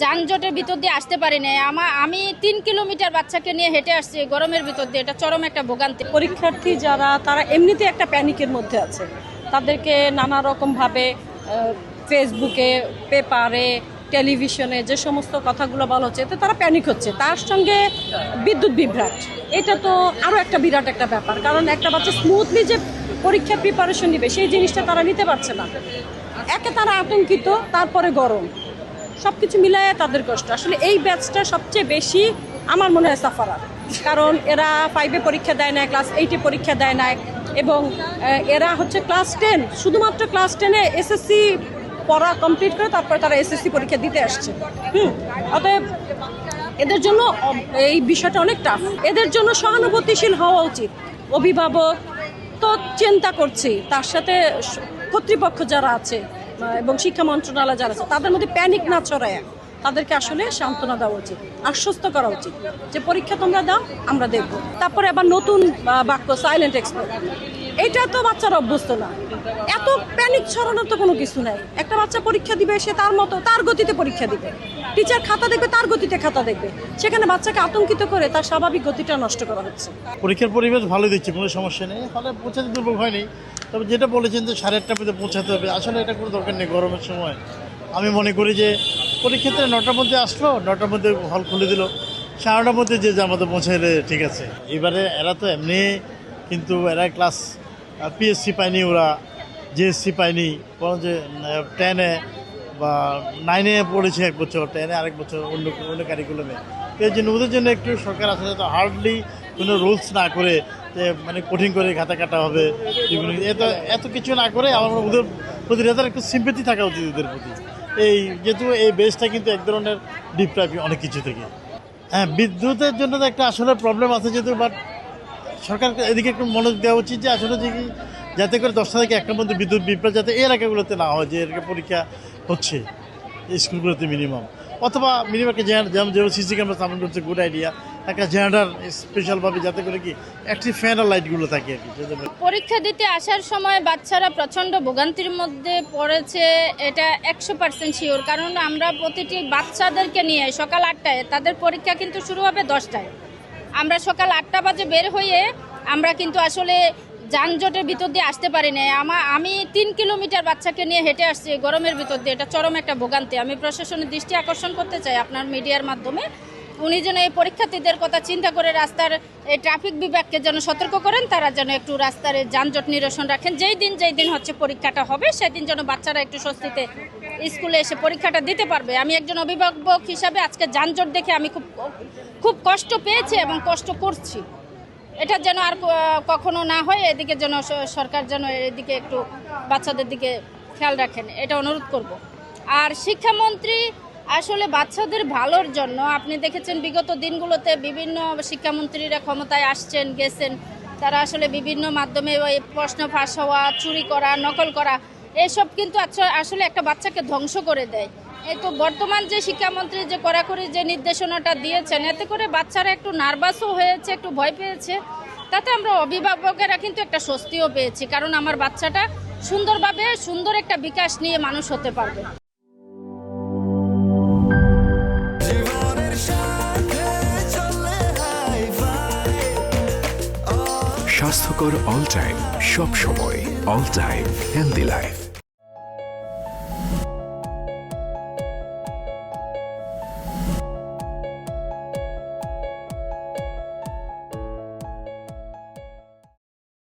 যানজটের ভিতর দিয়ে আসতে পারি না। আমি 3 কিলোমিটার বাচ্চাকে নিয়ে হেঁটে আসছি গরমের ভিতর দিয়ে। এটা চরম একটা ভোগান্তি। পরীক্ষার্থী যারা তারা এমনিতে একটা প্যানিকের মধ্যে আছে, তাদেরকে নানা রকমভাবে ফেসবুকে, পেপারে, টেলিভিশনে যে সমস্ত কথাগুলো বলা হচ্ছে এতে তারা প্যানিক হচ্ছে। তার সঙ্গে বিদ্যুৎ বিভ্রাট, এটা তো আরও একটা বিরাট একটা ব্যাপার। কারণ একটা বাচ্চা স্মুথলি যে পরীক্ষার প্রিপারেশন নিবে সেই জিনিসটা তারা নিতে পারছে না। একে তারা আতঙ্কিত, তারপরে গরম, সব কিছু মিলায় তাদের কষ্ট। আসলে এই ব্যাচটা সবচেয়ে বেশি আমার মনে হয় সাফারার। কারণ এরা 5-এ পরীক্ষা দেয় না, ক্লাস 8-এ পরীক্ষা দেয় না, এবং এরা হচ্ছে ক্লাস 10, শুধুমাত্র ক্লাস 10-এ এসএসসি পড়া কমপ্লিট করে তারপরে তারা এসএসসি পরীক্ষা দিতে আসছে। অতএব এদের জন্য এই বিষয়টা অনেক টাফ। এদের জন্য সহানুভূতিশীল হওয়া উচিত। অভিভাবক তো চিন্তা করছি, তার সাথে কর্তৃপক্ষ যারা আছে এবং শিক্ষা মন্ত্রণালয় যারা আছে তাদের মধ্যে প্যানিক না ছড়ায় তাদেরকে আসলে সান্ত্বনা দেওয়া উচিত, আশ্বস্ত করা উচিত যে পরীক্ষা তোমরা দাও, আমরা দেখব। তারপরে আবার নতুন বাক্য সাইলেন্ট এক্সপার্ট, এটা তো বাচ্চারা অভ্যস্ত না। এত প্যানিক ছড়ানোর তো কোনো কিছু নাই। একটা বাচ্চা পরীক্ষা দিবে, সে তার মতো তার গতিতে পরীক্ষা দিবে। টিচার খাতা দেখবে, তার গতিতে খাতা দেখবে। সেখানে বাচ্চাকে আতঙ্কিত করে তার স্বাভাবিক গতিটা নষ্ট করা হচ্ছে। পরীক্ষার পরিবেশ ভালো দিচ্ছে, কোনো সমস্যা নেই, ফলে পৌঁছাতে দুর্ভোগ হয়নি। তবে যেটা বলেছেন যে 8:30টার মধ্যে পৌঁছাতে হবে, আসলে এটা কোনো দরকার নেই। গরমের সময় আমি মনে করি যে পরীক্ষাতে 9টার মধ্যে আসলো, 9টার মধ্যে হল খুলে দিল, 9:30টার মধ্যে যে আমাদের পৌঁছাইলে ঠিক আছে। এবারে এরা তো এমনি, কিন্তু এরা ক্লাস পিএসসি পায়নি, ওরা জিএসসি পায়নি, বরং যে 10-এ বা 9-এ পড়েছে 1 বছর, 10-এ আরেক বছর অন্য কারিকুলামে। এই জন্য ওদের জন্য একটু সরকার আসলে তো হার্ডলি কোনো রুলস না করে, যে মানে কঠিন করে খাতা কাটা হবে, বিভিন্ন এত কিছু না করে আমার ওদের প্রতি একটু সিম্পেথি থাকা উচিত ওদের প্রতি। এই যেহেতু এই বেসটা কিন্তু এক ধরনের ডিপ্রাইভ অনেক কিছু থেকে। হ্যাঁ, বিদ্যুতের জন্য তো একটা আসলে প্রবলেম আছে যেহেতু, বাট সরকারকে এদিকে একটু মনোযোগ দেওয়া উচিত যে আসলে যে যাতে করে 10টা থেকে 1টার মধ্যে বিদ্যুৎ বিভ্রাট যাতে এই এলাকাগুলোতে না হয়, যে এলাকা পরীক্ষা হচ্ছে স্কুলগুলোতে মিনিমাম, অথবা মিনিমাম একটা যেমন সিসি ক্যামেরা স্থাপন করছে, গুড আইডিয়া। একটা জেনারেটর স্পেশালভাবে যাতে করে কি অ্যাক্টিভ ফ্যান আর লাইটগুলো থাকে আর কি। পরীক্ষা দিতে আসার সময় বাচ্চারা প্রচণ্ড ভোগান্তির মধ্যে পড়েছে, এটা 100% শিওর। কারণ আমরা প্রতিটি বাচ্চাদেরকে নিয়ে সকাল 8টায়, তাদের পরীক্ষা কিন্তু শুরু হবে 10টায়। আমরা সকাল 8টা বাজে বের হয়ে আমরা কিন্তু আসলে যানজটের ভিতর দিয়ে আসতে পারি না। আমি 3 কিলোমিটার বাচ্চাকে নিয়ে হেঁটে আসছি গরমের ভিতর দিয়ে। এটা চরম একটা ভোগান্তি। আমি প্রশাসনের দৃষ্টি আকর্ষণ করতে চাই আপনার মিডিয়ার মাধ্যমে, উনি যেন এই পরীক্ষার্থীদের কথা চিন্তা করে রাস্তার এই ট্রাফিক বিভাগকে যেন সতর্ক করেন, তারা যেন একটু রাস্তার যানজট নিরসন রাখেন। যেই দিন হচ্ছে পরীক্ষাটা হবে সেদিন যেন বাচ্চারা একটু স্বস্তিতে স্কুলে এসে পরীক্ষাটা দিতে পারবে। আমি একজন অভিভাবক হিসাবে আজকে যানজট দেখে আমি খুব কষ্ট পেয়েছি এবং কষ্ট করছি। এটা যেন আর কখনো না হয়, এদিকে যেন সরকার যেন এদিকে একটু বাচ্চাদের দিকে খেয়াল রাখেন, এটা অনুরোধ করব। আর শিক্ষামন্ত্রী আসলে বাচ্চাদের ভালোর জন্য, আপনি দেখেছেন বিগত দিনগুলোতে বিভিন্ন শিক্ষামন্ত্রীরা ক্ষমতায় আসছেন গেছেন, তারা আসলে বিভিন্ন মাধ্যমে ওই প্রশ্ন ফাঁস হওয়া, চুরি করা, নকল করা, এসব কিন্তু আসলে একটা বাচ্চাকে ধ্বংস করে দেয়। এই তো বর্তমান যে শিক্ষামন্ত্রী যে কড়াকড়ি যে নির্দেশনাটা দিয়েছেন, এতে করে বাচ্চারা একটু নার্ভাসও হয়েছে, একটু ভয় পেয়েছে। তাতে আমরা অভিভাবকেরা কিন্তু একটা স্বস্তিও পেয়েছি, কারণ আমার বাচ্চাটা সুন্দরভাবে সুন্দর একটা বিকাশ নিয়ে মানুষ হতে পারবে। স্বাস্থ্যকর অল টাইম, সব সময় অল টাইম হেলদি লাইফ।